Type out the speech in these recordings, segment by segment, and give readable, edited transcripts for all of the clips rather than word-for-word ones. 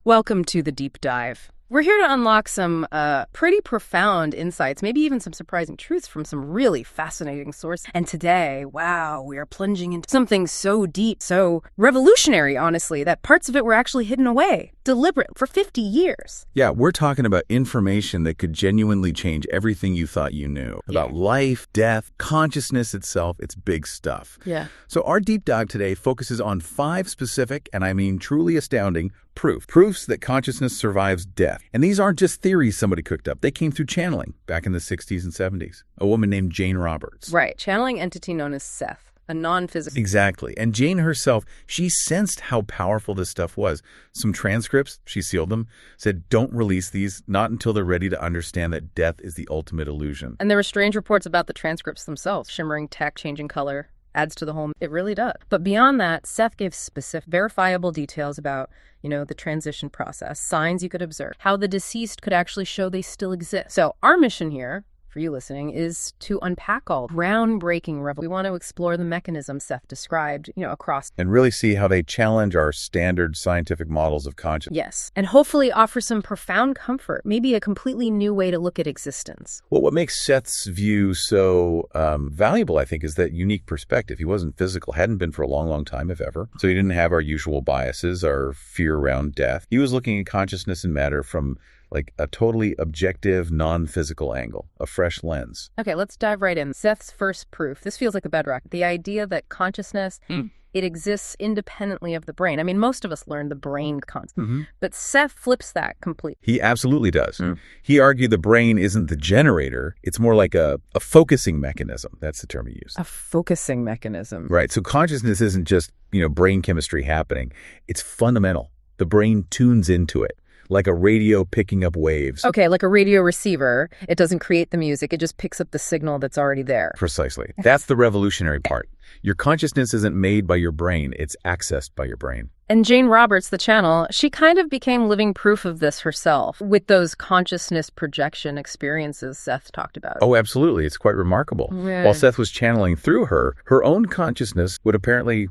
Welcome to the Deep Dive. We're here to unlock some pretty profound insights, maybe even some surprising truths from some really fascinating sources. And today, wow, we are plunging into something so deep, so revolutionary, honestly, that parts of it were actually hidden away, deliberate, for 50 years. Yeah, we're talking about information that could genuinely change everything you thought you knew. About life, death, consciousness itself. It's big stuff. Yeah. So our deep dive today focuses on 5 specific, and I mean truly astounding, proofs that consciousness survives death. And these aren't just theories somebody cooked up. They came through channeling back in the 60s and 70s. A woman named Jane Roberts. Right, channeling entity known as Seth, a non-physical. Exactly. And Jane herself, she sensed how powerful this stuff was. Some transcripts, she sealed them, said don't release these, not until they're ready to understand that death is the ultimate illusion. And there were strange reports about the transcripts themselves, shimmering tech, changing color. Adds to the whole. It really does. But beyond that, Seth gave specific, verifiable details about, the transition process, signs you could observe, how the deceased could actually show they still exist. So our mission here, for you listening, is to unpack all groundbreaking revelation. We want to explore the mechanism Seth described, across. And really see how they challenge our standard scientific models of consciousness. Yes. And hopefully offer some profound comfort, maybe a completely new way to look at existence. Well, what makes Seth's view so valuable, I think, is that unique perspective. He wasn't physical, hadn't been for a long, long time, if ever. So he didn't have our usual biases, our fear around death. He was looking at consciousness and matter from like a totally objective, non-physical angle, a fresh lens. Okay, let's dive right in. Seth's first proof. This feels like the bedrock. The idea that consciousness, it exists independently of the brain. I mean, most of us learn the brain concept, but Seth flips that completely. He absolutely does. He argued the brain isn't the generator. It's more like a focusing mechanism. That's the term he used. A focusing mechanism. Right. So consciousness isn't just, brain chemistry happening. It's fundamental. The brain tunes into it. Like a radio picking up waves. Okay, like a radio receiver. It doesn't create the music. It just picks up the signal that's already there. Precisely. That's the revolutionary part. Your consciousness isn't made by your brain. It's accessed by your brain. And Jane Roberts, the channel, she kind of became living proof of this herself with those consciousness projection experiences Seth talked about. Oh, absolutely. It's quite remarkable. Yeah. While Seth was channeling through her own consciousness would apparently,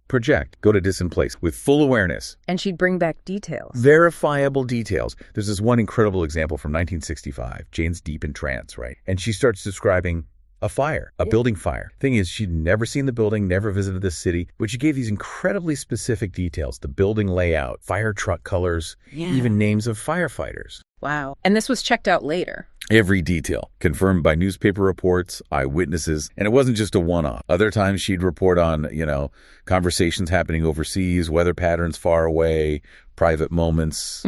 project, go to distant place with full awareness. And she'd bring back details. Verifiable details. There's this one incredible example from 1965. Jane's deep in trance, right? And she starts describing a fire, a building fire. Thing is, she'd never seen the building, never visited the city, but she gave these incredibly specific details. The building layout, fire truck colors, even names of firefighters. Wow. And this was checked out later. Every detail, confirmed by newspaper reports, eyewitnesses, and it wasn't just a one-off. Other times she'd report on, conversations happening overseas, weather patterns far away, private moments,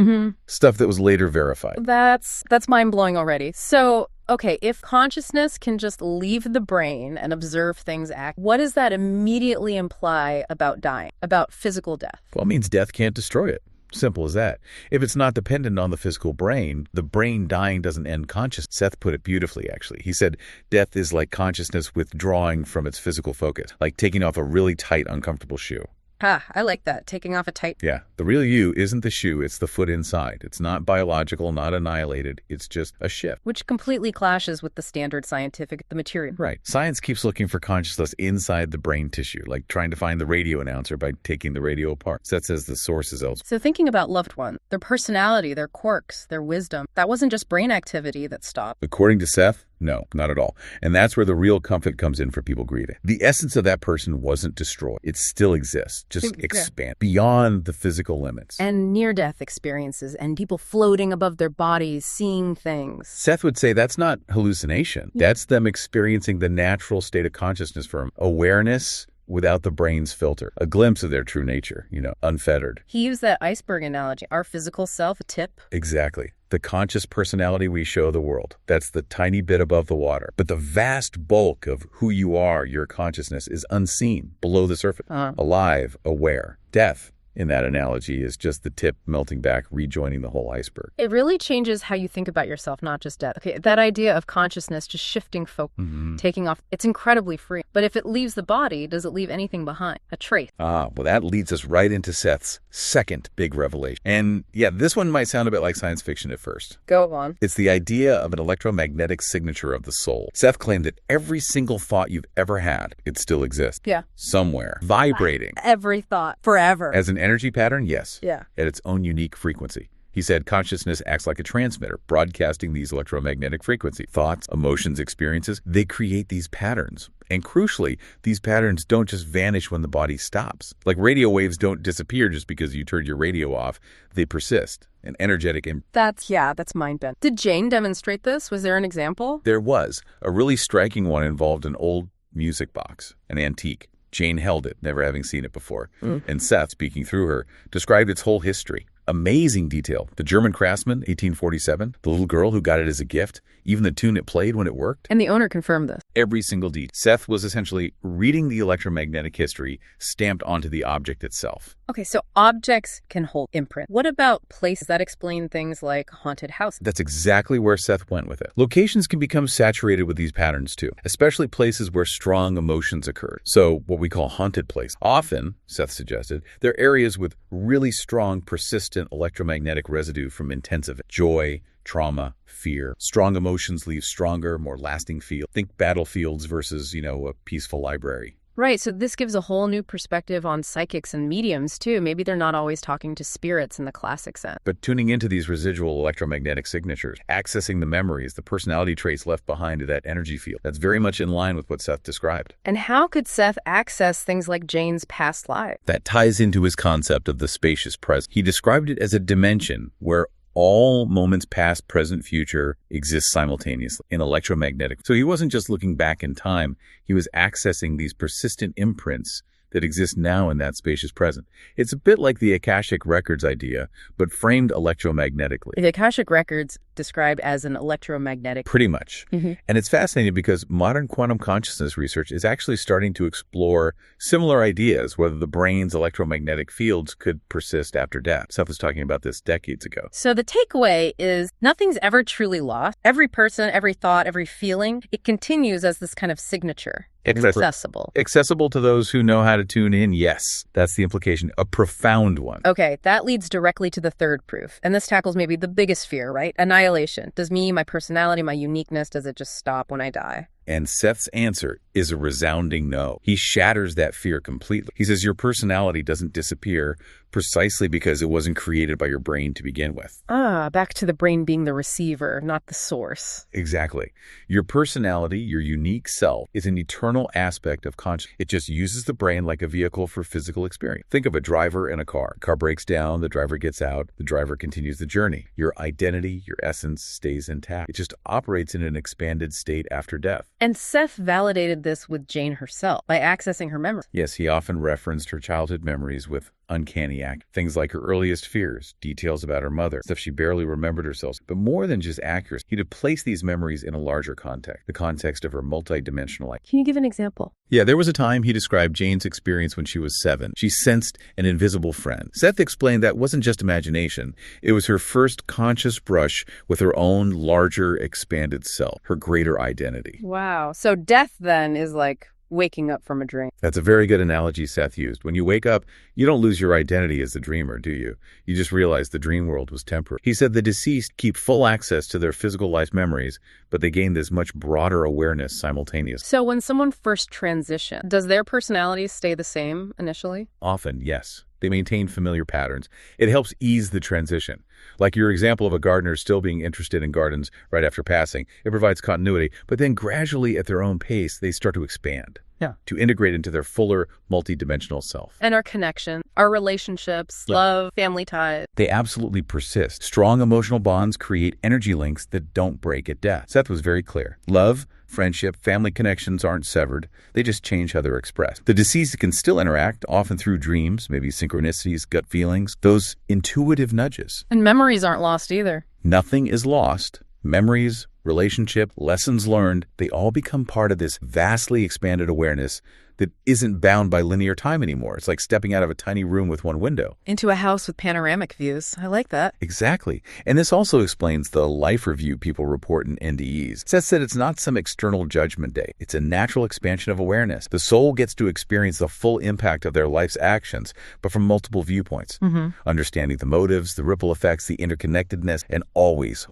stuff that was later verified. That's mind-blowing already. So, okay, if consciousness can just leave the brain and observe things act, what does that immediately imply about dying, about physical death? Well, it means death can't destroy it. Simple as that. If it's not dependent on the physical brain, the brain dying doesn't end consciousness. Seth put it beautifully, actually. He said, death is like consciousness withdrawing from its physical focus, like taking off a really tight, uncomfortable shoe. I like that. Taking off a tight... Yeah. The real you isn't the shoe, it's the foot inside. It's not biological, not annihilated. It's just a shift. Which completely clashes with the standard scientific, the material. Right. Science keeps looking for consciousness inside the brain tissue, like trying to find the radio announcer by taking the radio apart. Seth says the source is elsewhere. So thinking about loved ones, their personality, their quirks, their wisdom, that wasn't just brain activity that stopped. According to Seth, no, not at all. And that's where the real comfort comes in for people grieving. The essence of that person wasn't destroyed. It still exists, just expand beyond the physical limits. And near-death experiences and people floating above their bodies, seeing things. Seth would say that's not hallucination. That's them experiencing the natural state of consciousness for awareness without the brain's filter. A glimpse of their true nature, unfettered. He used that iceberg analogy. Our physical self, a tip. Exactly. The conscious personality we show the world. That's the tiny bit above the water. But the vast bulk of who you are, your consciousness, is unseen, below the surface. Alive, aware. Death, in that analogy, is just the tip melting back, rejoining the whole iceberg. It really changes how you think about yourself, not just death. Okay, that idea of consciousness just shifting focus, taking off, it's incredibly free. But if it leaves the body, does it leave anything behind? A trace? Well, that leads us right into Seth's second big revelation. And yeah, this one might sound a bit like science fiction at first. Go on. It's the idea of an electromagnetic signature of the soul. Seth claimed that every single thought you've ever had, it still exists. Yeah. Somewhere, vibrating. Every thought, forever. As an energy pattern? Yes. Yeah. At its own unique frequency. He said consciousness acts like a transmitter, broadcasting these electromagnetic frequencies. Thoughts, emotions, experiences, they create these patterns. And crucially, these patterns don't just vanish when the body stops. Like radio waves don't disappear just because you turned your radio off. They persist. An energetic That's mind-bent. Did Jane demonstrate this? Was there an example? There was. A really striking one involved an old music box, an antique. Jane held it, never having seen it before. And Seth, speaking through her, described its whole history. Amazing detail. The German craftsman, 1847, the little girl who got it as a gift, even the tune it played when it worked. And the owner confirmed this. Every single detail. Seth was essentially reading the electromagnetic history stamped onto the object itself. Okay, so objects can hold imprint. What about places that explain things like haunted houses? That's exactly where Seth went with it. Locations can become saturated with these patterns too, especially places where strong emotions occur. So what we call haunted places. Often, Seth suggested, they're areas with really strong, persistent electromagnetic residue from intense events. Joy, trauma, fear. Strong emotions leave stronger, more lasting feel. Think battlefields versus, a peaceful library. Right, so this gives a whole new perspective on psychics and mediums, too. Maybe they're not always talking to spirits in the classic sense. But tuning into these residual electromagnetic signatures, accessing the memories, the personality traits left behind to that energy field, that's very much in line with what Seth described. And how could Seth access things like Jane's past life? That ties into his concept of the spacious present. He described it as a dimension where all moments past, present, future exist simultaneously in electromagnetic. So he wasn't just looking back in time. He was accessing these persistent imprints that exist now in that spacious present. It's a bit like the Akashic Records idea, but framed electromagnetically. The Akashic Records described as an electromagnetic. Pretty much. And it's fascinating because modern quantum consciousness research is actually starting to explore similar ideas, whether the brain's electromagnetic fields could persist after death. Seth was talking about this decades ago. So the takeaway is nothing's ever truly lost. Every person, every thought, every feeling, it continues as this kind of signature. Accessible. Accessible to those who know how to tune in, yes. That's the implication. A profound one. Okay, that leads directly to the third proof. And this tackles maybe the biggest fear, right? Annihilation. Does me, my personality, my uniqueness, does it just stop when I die? And Seth's answer is a resounding no. He shatters that fear completely. He says your personality doesn't disappear precisely because it wasn't created by your brain to begin with. Back to the brain being the receiver, not the source. Exactly. Your personality, your unique self, is an eternal aspect of consciousness. It just uses the brain like a vehicle for physical experience. Think of a driver in a car. Car breaks down, the driver gets out, the driver continues the journey. Your identity, your essence stays intact. It just operates in an expanded state after death. And Seth validated this with Jane herself by accessing her memories. Yes, he often referenced her childhood memories with uncanny act. Things like her earliest fears, details about her mother, stuff she barely remembered herself. But more than just accuracy, he'd place these memories in a larger context, the context of her multidimensional life. Can you give an example? Yeah, there was a time he described Jane's experience when she was 7. She sensed an invisible friend. Seth explained that wasn't just imagination. It was her first conscious brush with her own larger, expanded self, her greater identity. Wow. So death then is like waking up from a dream. That's a very good analogy Seth used. When you wake up, you don't lose your identity as the dreamer, do you? You just realize the dream world was temporary. He said the deceased keep full access to their physical life memories, but they gain this much broader awareness simultaneously. So when someone first transitions, does their personality stay the same initially? Often, yes. They maintain familiar patterns. It helps ease the transition. Like your example of a gardener still being interested in gardens right after passing. It provides continuity, but then gradually at their own pace, they start to expand. Yeah. To integrate into their fuller, multidimensional self. And our connection, our relationships, love, family ties. They absolutely persist. Strong emotional bonds create energy links that don't break at death. Seth was very clear. Love, friendship, family connections aren't severed. They just change how they're expressed. The deceased can still interact, often through dreams, maybe synchronicities, gut feelings, those intuitive nudges. And memories aren't lost either. Nothing is lost. Memories, relationship, lessons learned, they all become part of this vastly expanded awareness that isn't bound by linear time anymore. It's like stepping out of a tiny room with one window. Into a house with panoramic views. I like that. Exactly. And this also explains the life review people report in NDEs. Seth said it's not some external judgment day. It's a natural expansion of awareness. The soul gets to experience the full impact of their life's actions, but from multiple viewpoints. Understanding the motives, the ripple effects, the interconnectedness, and always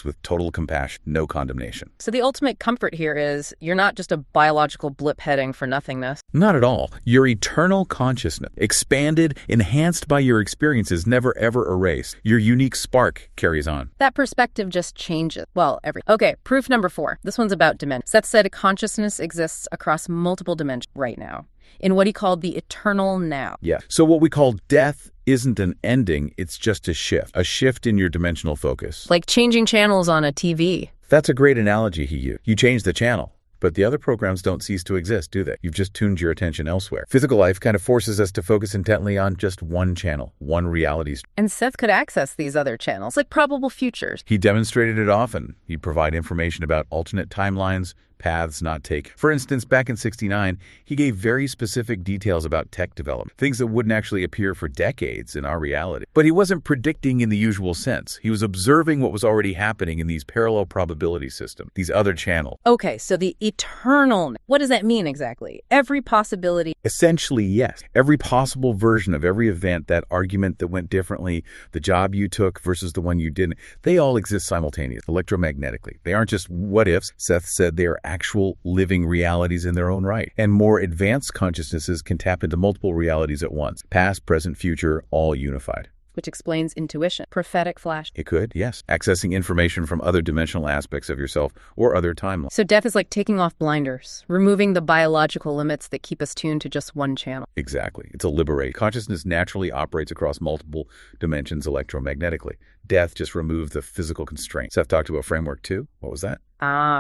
with total compassion, no condemnation. So the ultimate comfort here is you're not just a biological blip heading for nothingness. nothingness. Not at all. Your eternal consciousness, expanded, enhanced by your experiences, never ever erased. Your unique spark carries on. That perspective just changes. Well, Okay, proof number 4. This one's about dimension. Seth said consciousness exists across multiple dimensions right now, in what he called the eternal now. Yeah. So what we call death isn't an ending, it's just a shift in your dimensional focus. Like changing channels on a TV. That's a great analogy he used. You change the channel, but the other programs don't cease to exist, do they? You've just tuned your attention elsewhere. Physical life kind of forces us to focus intently on just one channel, one reality stream. And Seth could access these other channels, like probable futures. He demonstrated it often. He'd provide information about alternate timelines, paths not taken. For instance, back in '69, he gave very specific details about tech development, things that wouldn't actually appear for decades in our reality. But he wasn't predicting in the usual sense. He was observing what was already happening in these parallel probability systems, these other channels. Okay, so the eternal, what does that mean exactly? Every possibility. Essentially, yes. Every possible version of every event, that argument that went differently, the job you took versus the one you didn't, they all exist simultaneously, electromagnetically. They aren't just what ifs. Seth said they are actual living realities in their own right. And more advanced consciousnesses can tap into multiple realities at once. Past, present, future, all unified. Which explains intuition, prophetic flash. It could, yes. Accessing information from other dimensional aspects of yourself or other timelines. So death is like taking off blinders, removing the biological limits that keep us tuned to just one channel. Exactly. It's a liberation. Consciousness naturally operates across multiple dimensions electromagnetically. Death just removed the physical constraint. Seth talked about framework 2. What was that?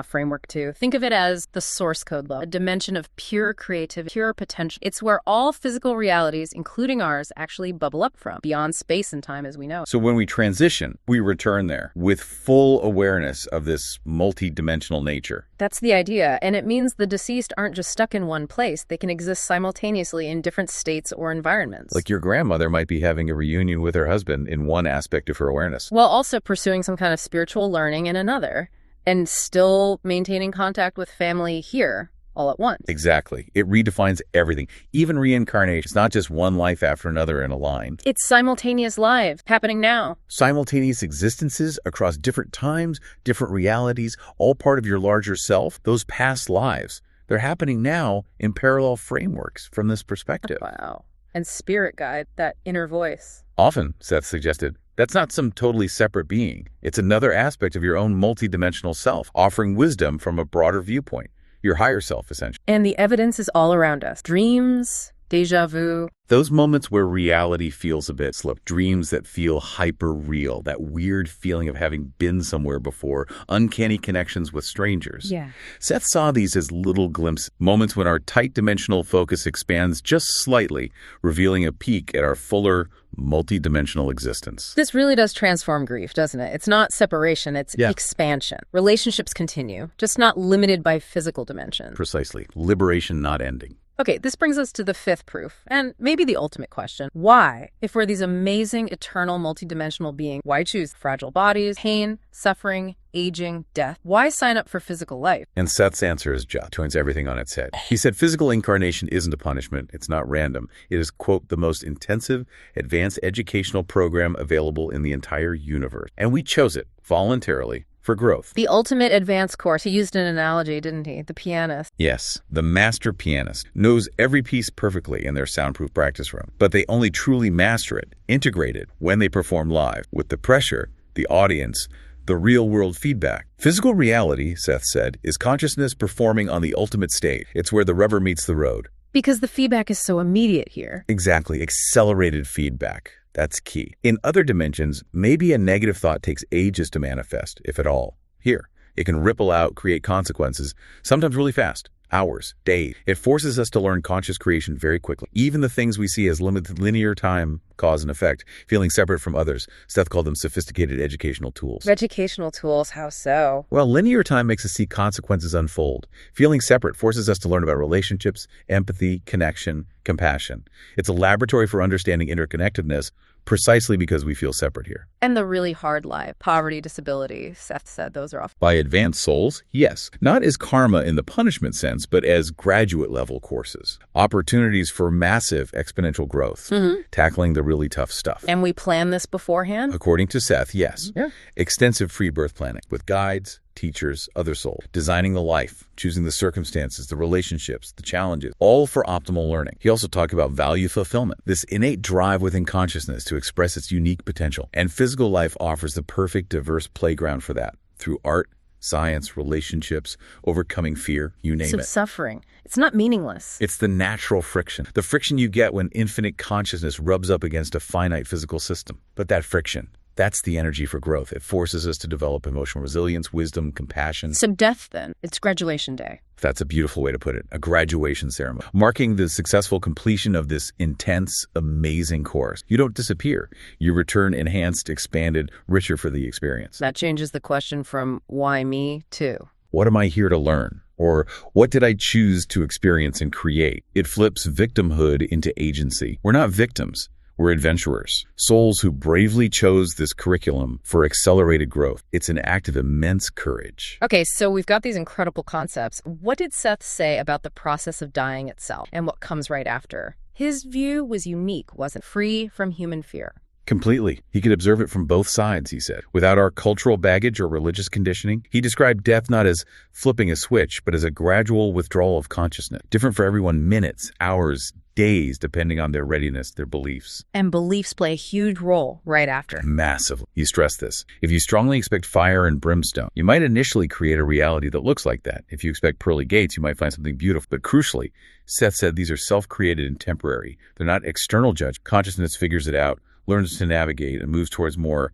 Framework 2. Think of it as the source code level, a dimension of pure creativity, pure potential. It's where all physical realities, including ours, actually bubble up from, beyond space and time as we know. So when we transition, we return there with full awareness of this multi-dimensional nature. That's the idea, and it means the deceased aren't just stuck in one place. They can exist simultaneously in different states or environments. Like your grandmother might be having a reunion with her husband in one aspect of her awareness, while also pursuing some kind of spiritual learning in another, and still maintaining contact with family here all at once. Exactly. It redefines everything, even reincarnation. It's not just one life after another in a line. It's simultaneous lives happening now. Simultaneous existences across different times, different realities, all part of your larger self. Those past lives, they're happening now in parallel frameworks from this perspective. Wow. And spirit guide, that inner voice. Often, Seth suggested, that's not some totally separate being. It's another aspect of your own multidimensional self, offering wisdom from a broader viewpoint. Your higher self, essentially. And the evidence is all around us. Dreams, deja vu. Those moments where reality feels a bit slipped. Dreams that feel hyper-real. That weird feeling of having been somewhere before. Uncanny connections with strangers. Yeah. Seth saw these as little glimpses. Moments when our tight dimensional focus expands just slightly, revealing a peek at our fuller, multi-dimensional existence. This really does transform grief, doesn't it? It's not separation, it's expansion. Relationships continue, just not limited by physical dimensions. Precisely. Liberation not ending. Okay, this brings us to the 5th proof, and maybe the ultimate question. Why, if we're these amazing, eternal, multidimensional beings, why choose fragile bodies, pain, suffering, aging, death? Why sign up for physical life? And Seth's answer is just turns everything on its head. He said physical incarnation isn't a punishment. It's not random. It is, quote, the most intensive, advanced educational program available in the entire universe. And we chose it voluntarily for growth. The ultimate advanced course. He used an analogy, didn't he? The pianist. Yes, the master pianist knows every piece perfectly in their soundproof practice room, but they only truly master it, integrate it, when they perform live, with the pressure, the audience, the real-world feedback. Physical reality, Seth said, is consciousness performing on the ultimate stage. It's where the rubber meets the road. Because the feedback is so immediate here. Exactly, accelerated feedback. That's key. In other dimensions, maybe a negative thought takes ages to manifest, if at all. Here, it can ripple out, create consequences, sometimes really fast. Hours, days. It forces us to learn conscious creation very quickly. Even the things we see as limited linear time, cause and effect, feeling separate from others. Seth called them sophisticated educational tools. Educational tools, how so? Well, linear time makes us see consequences unfold. Feeling separate forces us to learn about relationships, empathy, connection, compassion. It's a laboratory for understanding interconnectedness, precisely because we feel separate here. And the really hard life, poverty, disability, Seth said those are off. By advanced souls, yes. Not as karma in the punishment sense, but as graduate level courses. Opportunities for massive exponential growth, tackling the really tough stuff. And we plan this beforehand? According to Seth, yes. Yeah. Extensive pre-birth planning with guides, teachers, other souls, designing the life, choosing the circumstances, the relationships, the challenges, all for optimal learning. He also talked about value fulfillment, this innate drive within consciousness to express its unique potential. And physical life offers the perfect, diverse playground for that through art, science, relationships, overcoming fear, you name it. Suffering. It's not meaningless. It's the natural friction. The friction you get when infinite consciousness rubs up against a finite physical system. But that friction, that's the energy for growth. It forces us to develop emotional resilience, wisdom, compassion. So death, then, it's graduation day. That's a beautiful way to put it. A graduation ceremony, marking the successful completion of this intense, amazing course. You don't disappear. You return enhanced, expanded, richer for the experience. That changes the question from why me to what am I here to learn? Or what did I choose to experience and create? It flips victimhood into agency. We're not victims. We're adventurers, souls who bravely chose this curriculum for accelerated growth. It's an act of immense courage. Okay, so we've got these incredible concepts. What did Seth say about the process of dying itself and what comes right after? His view was unique, wasn't free from human fear. Completely. He could observe it from both sides, he said. Without our cultural baggage or religious conditioning, he described death not as flipping a switch, but as a gradual withdrawal of consciousness. Different for everyone, minutes, hours, days, depending on their readiness, their beliefs. And beliefs play a huge role right after. Massively. He stressed this. If you strongly expect fire and brimstone, you might initially create a reality that looks like that. If you expect pearly gates, you might find something beautiful. But crucially, Seth said these are self-created and temporary. They're not external judgment. Consciousness figures it out, learns to navigate, and moves towards more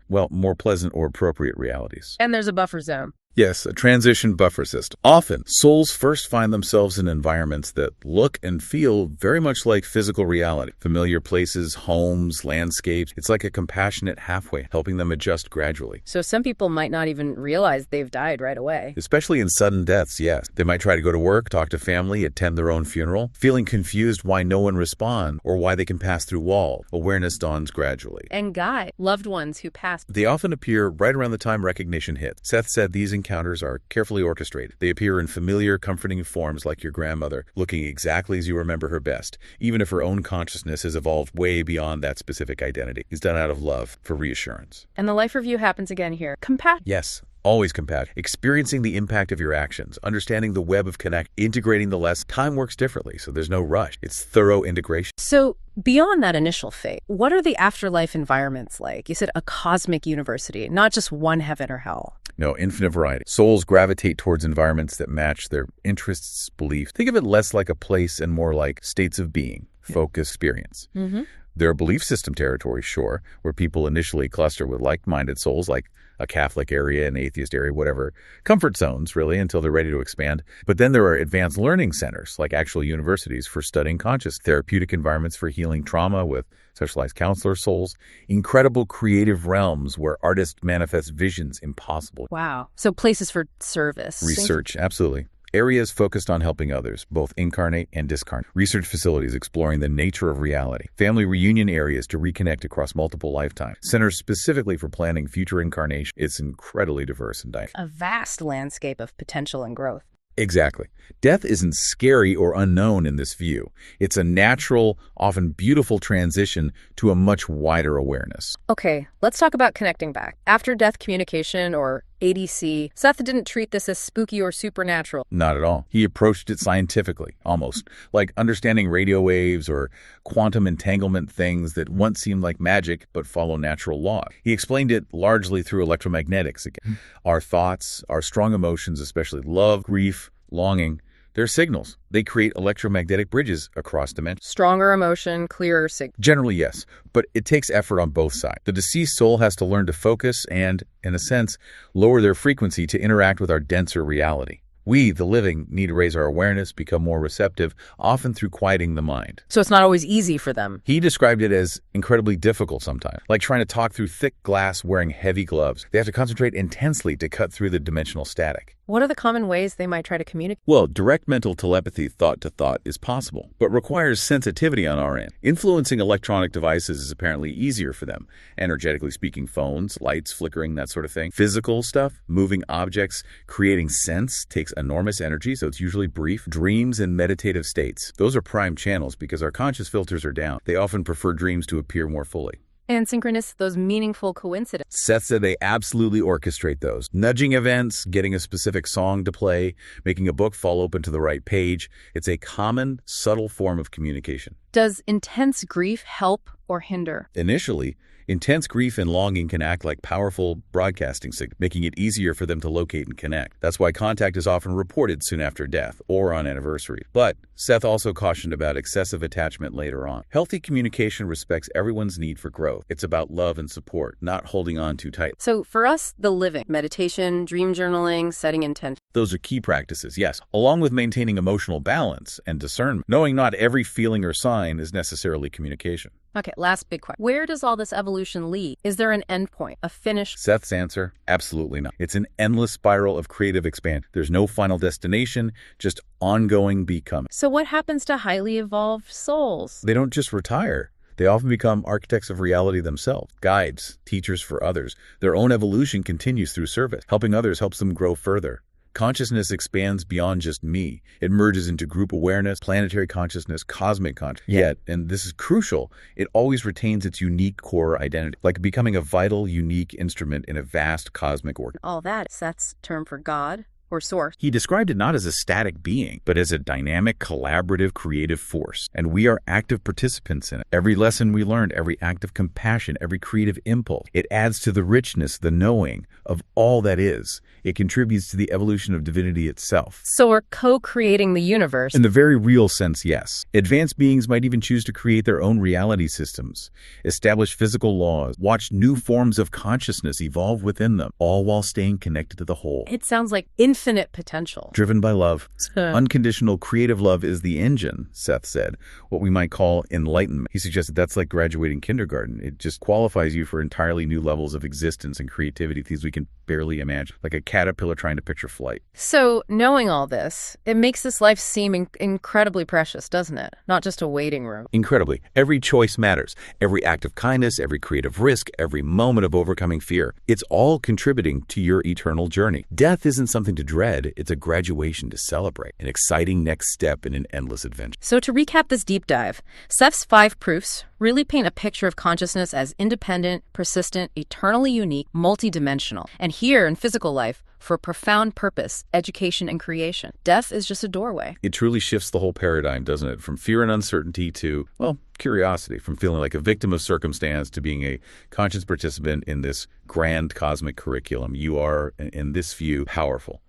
pleasant or appropriate realities. And there's a buffer zone. Yes, a transition buffer system. Often, souls first find themselves in environments that look and feel very much like physical reality. Familiar places, homes, landscapes. It's like a compassionate halfway, helping them adjust gradually. So some people might not even realize they've died right away. Especially in sudden deaths, yes. They might try to go to work, talk to family, attend their own funeral, feeling confused why no one responds or why they can pass through walls. Awareness dawns gradually. And guide loved ones who passed. They often appear right around the time recognition hits. Seth said these encounters are carefully orchestrated. They appear in familiar, comforting forms like your grandmother, looking exactly as you remember her best, even if her own consciousness has evolved way beyond that specific identity. It's done out of love, for reassurance. And the life review happens again here. Compassion. Yes. Always compassion. Experiencing the impact of your actions, understanding the web of connect, integrating the lesson. Time works differently, so there's no rush. It's thorough integration. So beyond that initial fate, what are the afterlife environments like? You said a cosmic university, not just one heaven or hell. No, infinite variety. Souls gravitate towards environments that match their interests, beliefs. Think of it less like a place and more like states of being, focused experience. Mm-hmm. There are belief system territories, sure, where people initially cluster with like-minded souls, like a Catholic area, an atheist area, whatever. Comfort zones, really, until they're ready to expand. But then there are advanced learning centers, like actual universities for studying conscious, therapeutic environments for healing trauma with specialized counselor souls, incredible creative realms where artists manifest visions impossible. Wow. So places for service. Research, absolutely. Areas focused on helping others, both incarnate and discarnate. Research facilities exploring the nature of reality. Family reunion areas to reconnect across multiple lifetimes. Centers specifically for planning future incarnation. It's incredibly diverse and diverse. A vast landscape of potential and growth. Exactly. Death isn't scary or unknown in this view. It's a natural, often beautiful transition to a much wider awareness. Okay, let's talk about connecting back. After death communication, or ADC, Seth didn't treat this as spooky or supernatural. Not at all. He approached it scientifically, almost, like understanding radio waves or quantum entanglement, things that once seemed like magic but follow natural law. He explained it largely through electromagnetics again. Our thoughts, our strong emotions, especially love, grief, longing, they're signals. They create electromagnetic bridges across dimensions. Stronger emotion, clearer signal. Generally, yes, but it takes effort on both sides. The deceased soul has to learn to focus and, in a sense, lower their frequency to interact with our denser reality. We, the living, need to raise our awareness, become more receptive, often through quieting the mind. So it's not always easy for them. He described it as incredibly difficult sometimes, like trying to talk through thick glass wearing heavy gloves. They have to concentrate intensely to cut through the dimensional static. What are the common ways they might try to communicate? Well, direct mental telepathy, thought to thought, is possible, but requires sensitivity on our end. Influencing electronic devices is apparently easier for them. Energetically speaking, phones, lights, flickering, that sort of thing. Physical stuff, moving objects, creating sense takes enormous energy, so it's usually brief. Dreams and meditative states. Those are prime channels because our conscious filters are down. They often prefer dreams to appear more fully. And synchronous, those meaningful coincidences. Seth said they absolutely orchestrate those. Nudging events, getting a specific song to play, making a book fall open to the right page. It's a common, subtle form of communication. Does intense grief help or hinder? Initially, intense grief and longing can act like powerful broadcasting signals, making it easier for them to locate and connect. That's why contact is often reported soon after death or on anniversary. But Seth also cautioned about excessive attachment later on. Healthy communication respects everyone's need for growth. It's about love and support, not holding on too tight. So for us, the living, meditation, dream journaling, setting intention. Those are key practices, yes, along with maintaining emotional balance and discernment, knowing not every feeling or sign is necessarily communication. Okay, last big question. Where does all this evolution lead? Is there an end point, a finish? Seth's answer, absolutely not. It's an endless spiral of creative expansion. There's no final destination, just ongoing becoming. So what happens to highly evolved souls? They don't just retire. They often become architects of reality themselves, guides, teachers for others. Their own evolution continues through service. Helping others helps them grow further. Consciousness expands beyond just me. It merges into group awareness, planetary consciousness, cosmic consciousness. Yet, and this is crucial, it always retains its unique core identity, like becoming a vital, unique instrument in a vast cosmic order. All that, Seth's term for God or source. He described it not as a static being, but as a dynamic, collaborative, creative force. And we are active participants in it. Every lesson we learned, every act of compassion, every creative impulse, it adds to the richness, the knowing of all that is. It contributes to the evolution of divinity itself. So we're co-creating the universe. In the very real sense, yes. Advanced beings might even choose to create their own reality systems, establish physical laws, watch new forms of consciousness evolve within them, all while staying connected to the whole. It sounds like infinite potential. Driven by love. Unconditional creative love is the engine, Seth said, what we might call enlightenment. He suggested that's like graduating kindergarten. It just qualifies you for entirely new levels of existence and creativity, things we can barely imagine, like a caterpillar trying to picture flight. So knowing all this, it makes this life seem incredibly precious, doesn't it? Not just a waiting room. Incredibly. Every choice matters. Every act of kindness, every creative risk, every moment of overcoming fear. It's all contributing to your eternal journey. Death isn't something to dread. It's a graduation to celebrate, an exciting next step in an endless adventure. So to recap this deep dive, Seth's 5 proofs really paint a picture of consciousness as independent, persistent, eternally unique, multidimensional. And here in physical life, for profound purpose, education, and creation. Death is just a doorway. It truly shifts the whole paradigm, doesn't it? From fear and uncertainty to, well, curiosity. From feeling like a victim of circumstance to being a conscious participant in this grand cosmic curriculum. You are, in this view, powerful,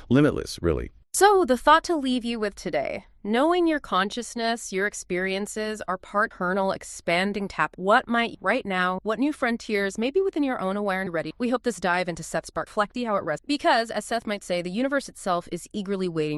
limitless, really. So the thought to leave you with today, knowing your consciousness, your experiences are part eternal, expanding tap. What might right now, what new frontiers, maybe within your own awareness, ready? We hope this dive into Seth's spark reflects how it rests. Because, as Seth might say, the universe itself is eagerly waiting